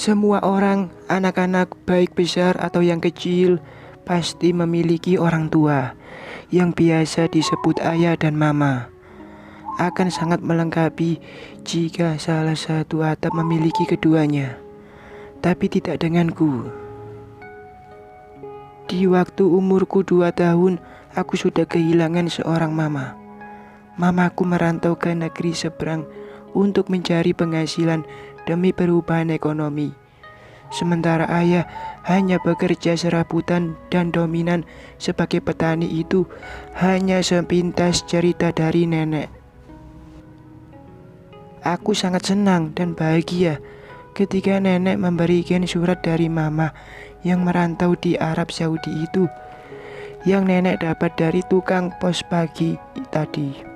Semua orang, anak-anak baik besar atau yang kecil, pasti memiliki orang tua yang biasa disebut ayah dan mama. Akan sangat melengkapi jika salah satu atap memiliki keduanya. Tapi tidak denganku. Di waktu umurku 2 tahun, aku sudah kehilangan seorang mama. Mamaku merantau ke negeri seberang untuk mencari penghasilan demi perubahan ekonomi. Sementara ayah hanya bekerja serabutan dan dominan sebagai petani. Itu hanya sepintas cerita dari nenek. Aku sangat senang dan bahagia ketika nenek memberikan surat dari mama yang merantau di Arab Saudi itu, yang nenek dapat dari tukang pos pagi tadi.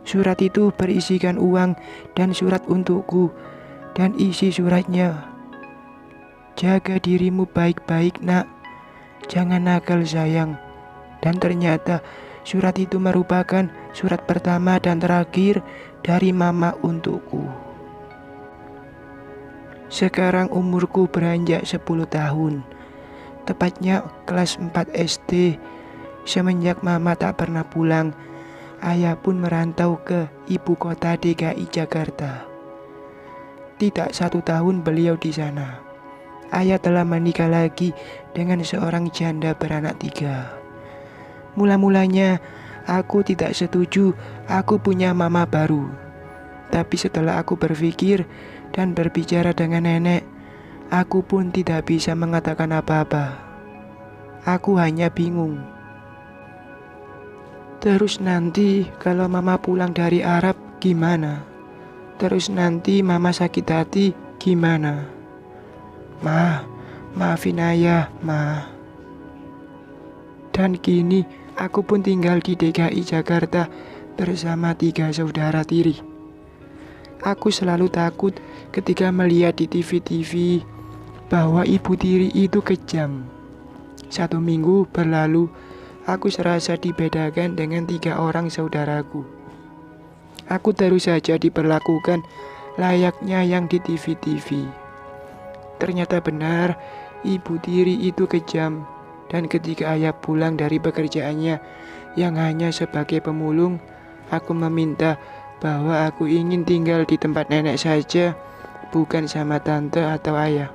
Surat itu berisikan uang dan surat untukku, dan isi suratnya, "Jaga dirimu baik-baik nak, jangan nakal sayang." Dan ternyata surat itu merupakan surat pertama dan terakhir dari mama untukku. Sekarang umurku beranjak 10 tahun, tepatnya kelas 4 SD. Semenjak mama tak pernah pulang, ayah pun merantau ke ibu kota DKI Jakarta. Tidak 1 tahun beliau di sana. Ayah telah menikah lagi dengan seorang janda beranak 3. Mula-mulanya aku tidak setuju aku punya mama baru. Tapi setelah aku berpikir dan berbicara dengan nenek, aku pun tidak bisa mengatakan apa-apa. Aku hanya bingung. Terus nanti kalau mama pulang dari Arab gimana? Terus nanti mama sakit hati gimana? Ma, maafin ayah, ma. Dan kini aku pun tinggal di DKI Jakarta bersama 3 saudara tiri. Aku selalu takut ketika melihat di TV-TV bahwa ibu tiri itu kejam. 1 minggu berlalu, aku serasa dibedakan dengan 3 orang saudaraku. Aku terus saja diperlakukan layaknya yang di TV-TV. Ternyata benar, ibu tiri itu kejam. Dan ketika ayah pulang dari pekerjaannya yang hanya sebagai pemulung, aku meminta bahwa aku ingin tinggal di tempat nenek saja, bukan sama tante atau ayah.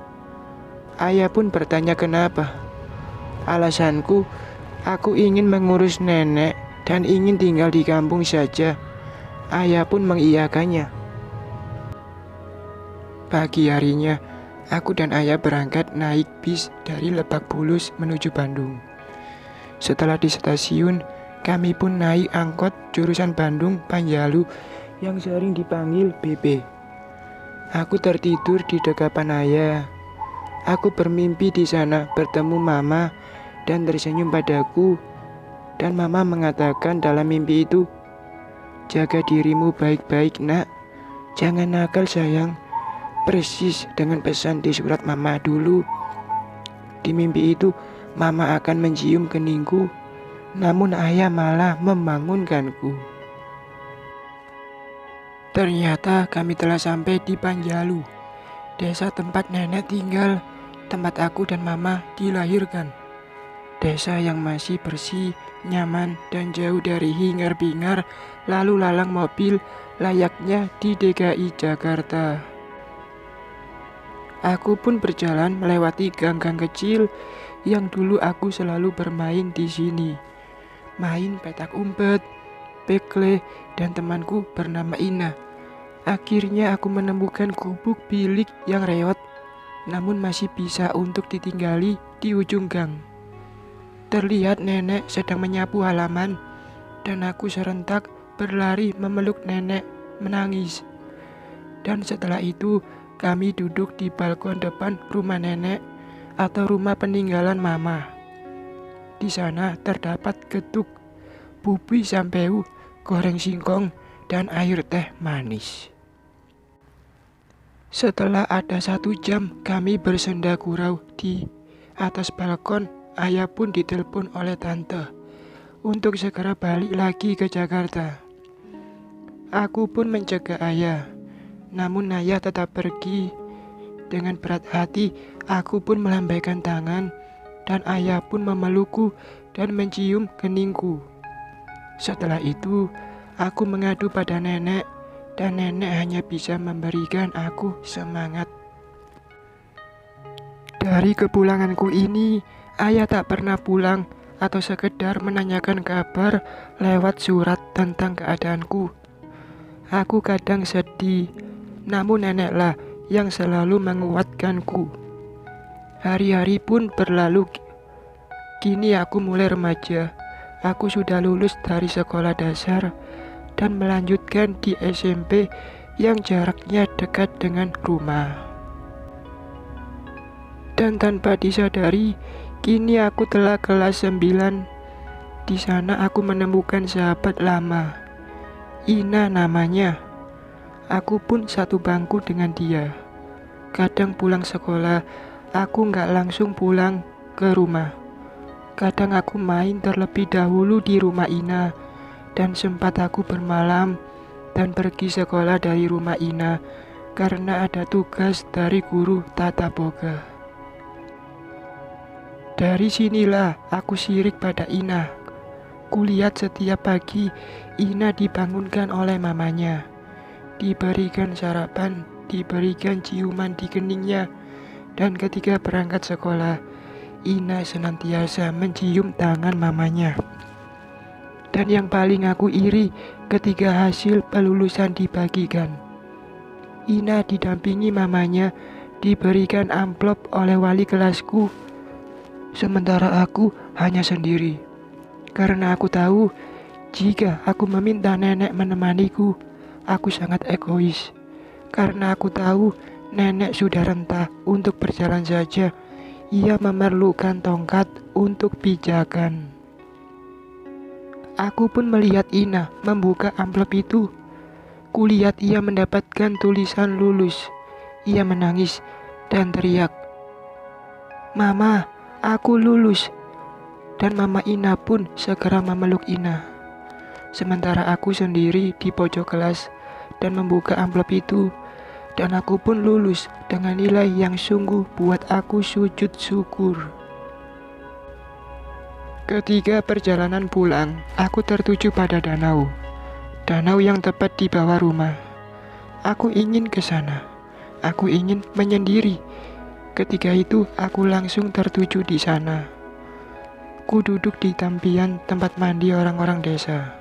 Ayah pun bertanya kenapa. Alasanku, aku ingin mengurus nenek dan ingin tinggal di kampung saja. Ayah pun mengiyakannya. Pagi harinya, aku dan ayah berangkat naik bis dari Lebak Bulus menuju Bandung. Setelah di stasiun, kami pun naik angkot jurusan Bandung Panjalu yang sering dipanggil BB. Aku tertidur di dekapan ayah. Aku bermimpi di sana bertemu mama dan tersenyum padaku. Dan mama mengatakan dalam mimpi itu, "Jaga dirimu baik-baik nak, jangan nakal sayang." Persis dengan pesan di surat mama dulu. Di mimpi itu, mama akan mencium keningku, namun ayah malah membangunkanku. Ternyata kami telah sampai di Panjalu, desa tempat nenek tinggal, tempat aku dan mama dilahirkan. Desa yang masih bersih, nyaman, dan jauh dari hingar-bingar lalu lalang mobil layaknya di DKI Jakarta. Aku pun berjalan melewati gang-gang kecil yang dulu aku selalu bermain di sini. Main petak umpet, bekle, dan temanku bernama Ina. Akhirnya aku menemukan gubuk bilik yang reot, namun masih bisa untuk ditinggali di ujung gang. Terlihat nenek sedang menyapu halaman, dan aku serentak berlari memeluk nenek menangis. Dan setelah itu, kami duduk di balkon depan rumah nenek atau rumah peninggalan mama. Di sana terdapat getuk, bubi sampeu, goreng singkong, dan air teh manis. Setelah ada 1 jam kami bersenda gurau di atas balkon, ayah pun ditelepon oleh tante untuk segera balik lagi ke Jakarta. Aku pun mencegah ayah, namun ayah tetap pergi. Dengan berat hati, aku pun melambaikan tangan, dan ayah pun memelukku dan mencium keningku. Setelah itu, aku mengadu pada nenek, dan nenek hanya bisa memberikan aku semangat. Dari kepulanganku ini, ayah tak pernah pulang atau sekedar menanyakan kabar lewat surat tentang keadaanku. Aku kadang sedih, namun neneklah yang selalu menguatkanku. Hari-hari pun berlalu. Kini aku mulai remaja. Aku sudah lulus dari sekolah dasar dan melanjutkan di SMP yang jaraknya dekat dengan rumah. Dan tanpa disadari, kini aku telah kelas 9. Di sana aku menemukan sahabat lama. Ina namanya. Aku pun satu bangku dengan dia. Kadang pulang sekolah, aku nggak langsung pulang ke rumah. Kadang aku main terlebih dahulu di rumah Ina, dan sempat aku bermalam dan pergi sekolah dari rumah Ina karena ada tugas dari guru tata boga. Dari sinilah aku sirik pada Ina. Kulihat setiap pagi Ina dibangunkan oleh mamanya, diberikan sarapan, diberikan ciuman di keningnya, dan ketika berangkat sekolah, Ina senantiasa mencium tangan mamanya. Dan yang paling aku iri ketika hasil pelulusan dibagikan, Ina didampingi mamanya diberikan amplop oleh wali kelasku, sementara aku hanya sendiri. Karena aku tahu jika aku meminta nenek menemaniku, aku sangat egois. Karena aku tahu nenek sudah rentah untuk berjalan saja. Ia memerlukan tongkat untuk pijakan. Aku pun melihat Ina membuka amplop itu. Kulihat ia mendapatkan tulisan lulus. Ia menangis dan teriak, "Mama, aku lulus." Dan Mama Ina pun segera memeluk Ina. Sementara aku sendiri di pojok kelas dan membuka amplop itu. Dan aku pun lulus dengan nilai yang sungguh buat aku sujud syukur. Ketika perjalanan pulang, aku tertuju pada danau. Danau yang tepat di bawah rumah. Aku ingin ke sana. Aku ingin menyendiri. Ketika itu aku langsung tertuju di sana. Ku duduk di tampian tempat mandi orang-orang desa.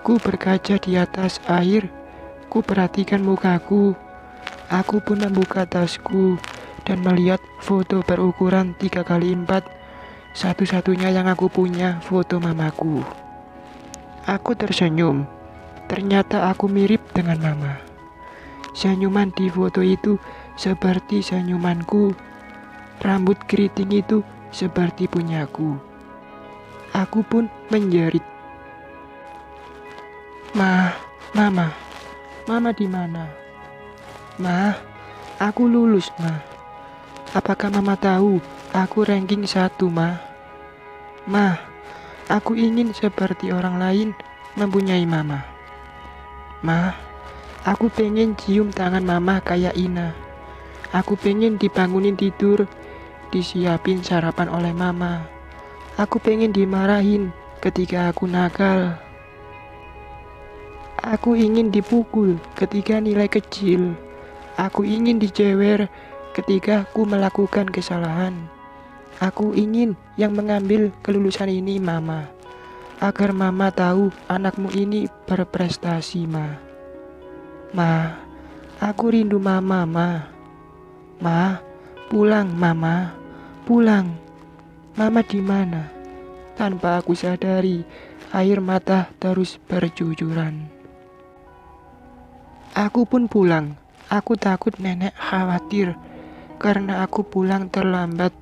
Ku berkaca di atas air. Ku perhatikan mukaku. Aku pun membuka tasku dan melihat foto berukuran 3x4. Satu-satunya yang aku punya foto mamaku. Aku tersenyum. Ternyata aku mirip dengan mama. Senyuman di foto itu seperti senyumanku. Rambut keriting itu seperti punyaku. Aku pun menjerit, Mama di mana? Ma, aku lulus, Ma. Apakah Mama tahu aku ranking 1, Ma? Ma, aku ingin seperti orang lain mempunyai Mama. Ma, aku pengen cium tangan Mama kayak Ina. Aku pengen dibangunin tidur, disiapin sarapan oleh Mama. Aku pengen dimarahin ketika aku nakal. Aku ingin dipukul ketika nilai kecil. Aku ingin dijewer ketika aku melakukan kesalahan. Aku ingin yang mengambil kelulusan ini Mama, agar Mama tahu anakmu ini berprestasi, Ma. Ma, aku rindu Mama, Ma. Ma, pulang Mama, pulang. Mama di mana? Tanpa aku sadari, air mata terus bercucuran. Aku pun pulang. Aku takut nenek khawatir karena aku pulang terlambat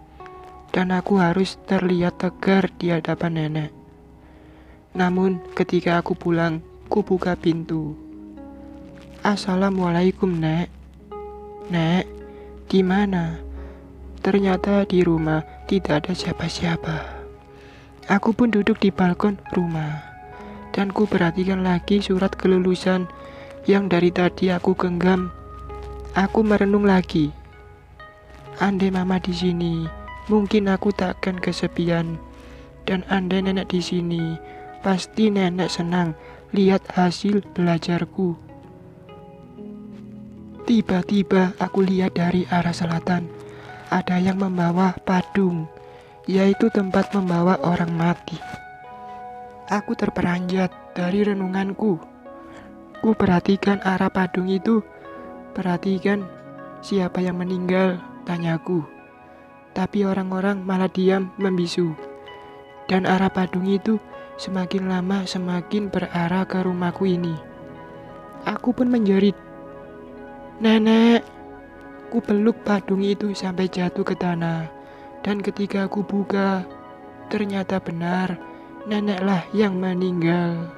dan aku harus terlihat tegar di hadapan nenek. Namun ketika aku pulang, ku buka pintu. Assalamualaikum, Nek. Nek, di mana? Ternyata di rumah tidak ada siapa-siapa. Aku pun duduk di balkon rumah, dan ku perhatikan lagi surat kelulusan yang dari tadi aku genggam. Aku merenung lagi. Andai mama di sini, mungkin aku takkan kesepian. Dan andai nenek di sini, pasti nenek senang lihat hasil belajarku. Tiba-tiba aku lihat dari arah selatan, ada yang membawa padung, yaitu tempat membawa orang mati. Aku terperanjat dari renunganku. Ku perhatikan arah padung itu. Perhatikan siapa yang meninggal, tanyaku. Tapi orang-orang malah diam membisu. Dan arah padung itu semakin lama semakin berarah ke rumahku ini. Aku pun menjerit, "Nenek!" Ku peluk padung itu sampai jatuh ke tanah. Dan ketika aku buka, ternyata benar, neneklah yang meninggal.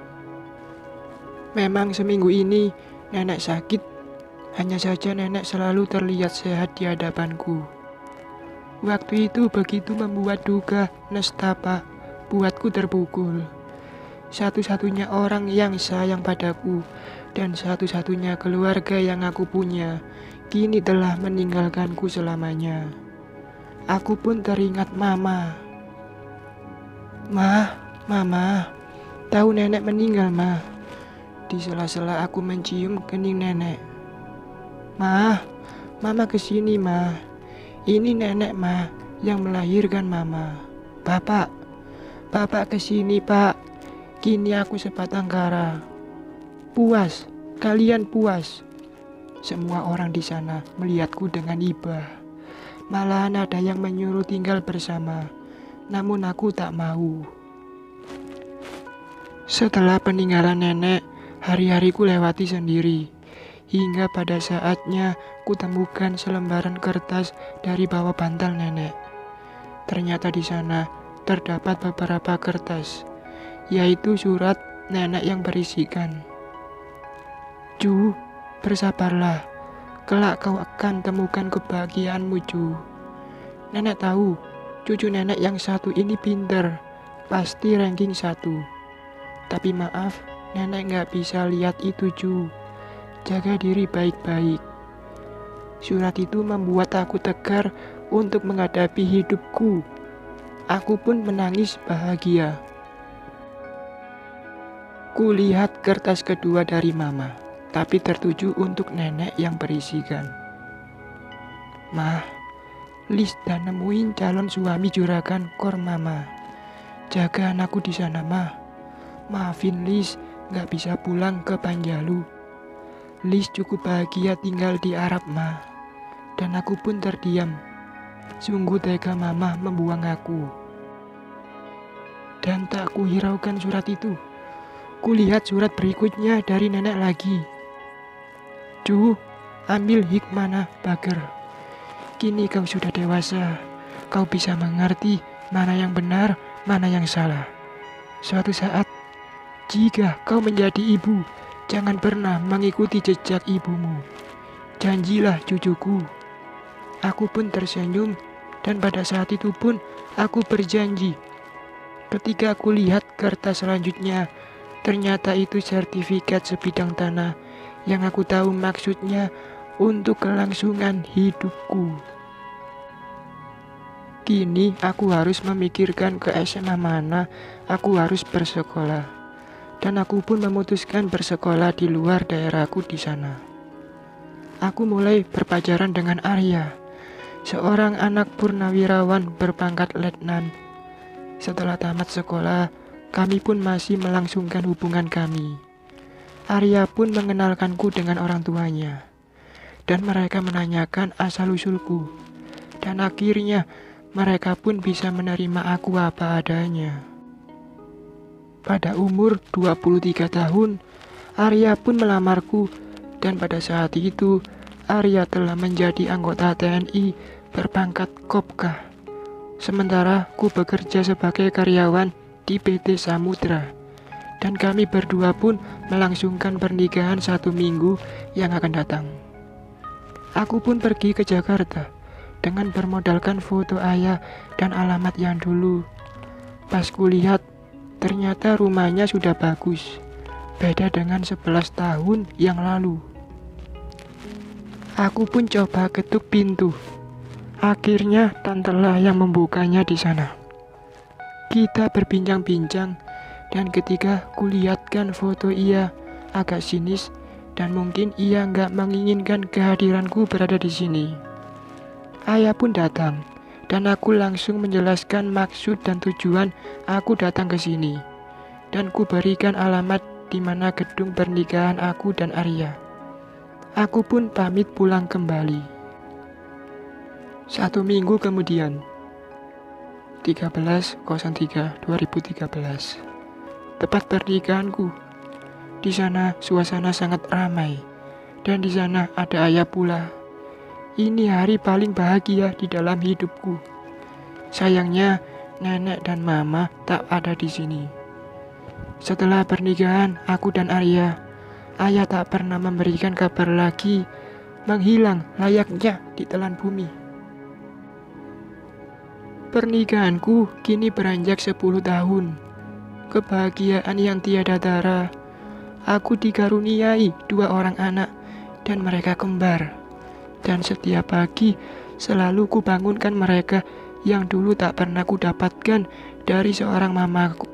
Memang seminggu ini nenek sakit. Hanya saja nenek selalu terlihat sehat di hadapanku. Waktu itu begitu membuat duka nestapa buatku terpukul. Satu-satunya orang yang sayang padaku dan satu-satunya keluarga yang aku punya kini telah meninggalkanku selamanya. Aku pun teringat mama. Mama, tahu nenek meninggal, Ma. Di sela-sela aku mencium kening nenek. Mama kesini, Ma. Ini nenek, Ma, yang melahirkan Mama. Bapak kesini, Pak. Kini aku sebatang kara. Puas, kalian puas. Semua orang di sana melihatku dengan iba. Malahan ada yang menyuruh tinggal bersama. Namun aku tak mau. Setelah peninggalan nenek, hari-hariku lewati sendiri. Hingga pada saatnya kutemukan selembaran kertas dari bawah bantal nenek. Ternyata di sana terdapat beberapa kertas, yaitu surat nenek yang berisikan, "Ju, bersabarlah, kelak kau akan temukan kebahagiaanmu, Ju. Nenek tahu, cucu nenek yang satu ini pinter, pasti ranking 1. Tapi maaf, nenek gak bisa lihat itu, Ju. Jaga diri baik-baik." Surat itu membuat aku tegar untuk menghadapi hidupku. Aku pun menangis bahagia. Kulihat kertas kedua dari Mama, tapi tertuju untuk nenek yang berisikan, "Mah, Lis dan nemuin calon suami juragan Kor Mama. Jaga anakku di sana, Mah. Maafin Lis gak bisa pulang ke Panjalu. Lis cukup bahagia tinggal di Arab, Mah." Dan aku pun terdiam. Sungguh tega Mama membuang aku. Dan tak kuhiraukan surat itu. Kulihat surat berikutnya dari nenek lagi. "Ju, ambil hikmah Bager. Kini kau sudah dewasa. Kau bisa mengerti mana yang benar, mana yang salah. Suatu saat, jika kau menjadi ibu, jangan pernah mengikuti jejak ibumu. Janjilah cucuku." Aku pun tersenyum, dan pada saat itu pun aku berjanji. Ketika aku lihat kertas selanjutnya, ternyata itu sertifikat sebidang tanah yang aku tahu maksudnya untuk kelangsungan hidupku. Kini aku harus memikirkan ke SMA mana aku harus bersekolah. Dan aku pun memutuskan bersekolah di luar daerahku di sana. Aku mulai berpacaran dengan Arya, seorang anak purnawirawan berpangkat letnan. Setelah tamat sekolah, kami pun masih melangsungkan hubungan kami. Arya pun mengenalkanku dengan orang tuanya, dan mereka menanyakan asal-usulku. Dan akhirnya mereka pun bisa menerima aku apa adanya. Pada umur 23 tahun, Arya pun melamarku, dan pada saat itu Arya telah menjadi anggota TNI berpangkat Kopka. Sementara ku bekerja sebagai karyawan di PT Samudra, dan kami berdua pun melangsungkan pernikahan 1 minggu yang akan datang. Aku pun pergi ke Jakarta dengan bermodalkan foto ayah dan alamat yang dulu. Pas kulihat, ternyata rumahnya sudah bagus, beda dengan 11 tahun yang lalu. Aku pun coba ketuk pintu. Akhirnya tantelah yang membukanya di sana. Kita berbincang-bincang dan ketika kulihatkan foto ia agak sinis dan mungkin ia nggak menginginkan kehadiranku berada di sini. Ayah pun datang dan aku langsung menjelaskan maksud dan tujuan aku datang ke sini. Dan ku berikan alamat di mana gedung pernikahan aku dan Arya. Aku pun pamit pulang kembali. 1 minggu kemudian, 13.03.2013, tepat pernikahanku. Di sana suasana sangat ramai, dan di sana ada ayah pula. Ini hari paling bahagia di dalam hidupku. Sayangnya, nenek dan mama tak ada di sini. Setelah pernikahan aku dan Arya, ayah tak pernah memberikan kabar lagi, menghilang layaknya ditelan bumi. Pernikahanku kini beranjak 10 tahun. Kebahagiaan yang tiada tara. Aku dikaruniai 2 orang anak dan mereka kembar. Dan setiap pagi selalu kubangunkan mereka yang dulu tak pernah kudapatkan dari seorang mamaku.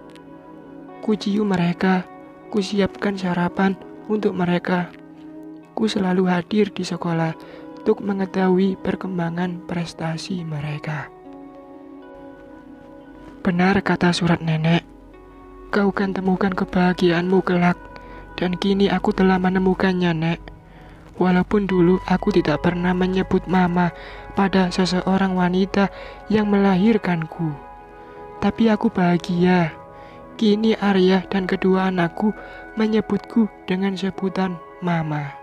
Ku cium mereka, ku siapkan sarapan untuk mereka. Ku selalu hadir di sekolah untuk mengetahui perkembangan prestasi mereka. Benar kata surat nenek, kau kan temukan kebahagiaanmu kelak, dan kini aku telah menemukannya, Nek. Walaupun dulu aku tidak pernah menyebut mama pada seseorang wanita yang melahirkanku, tapi aku bahagia. Kini Arya dan kedua anakku menyebutku dengan sebutan mama.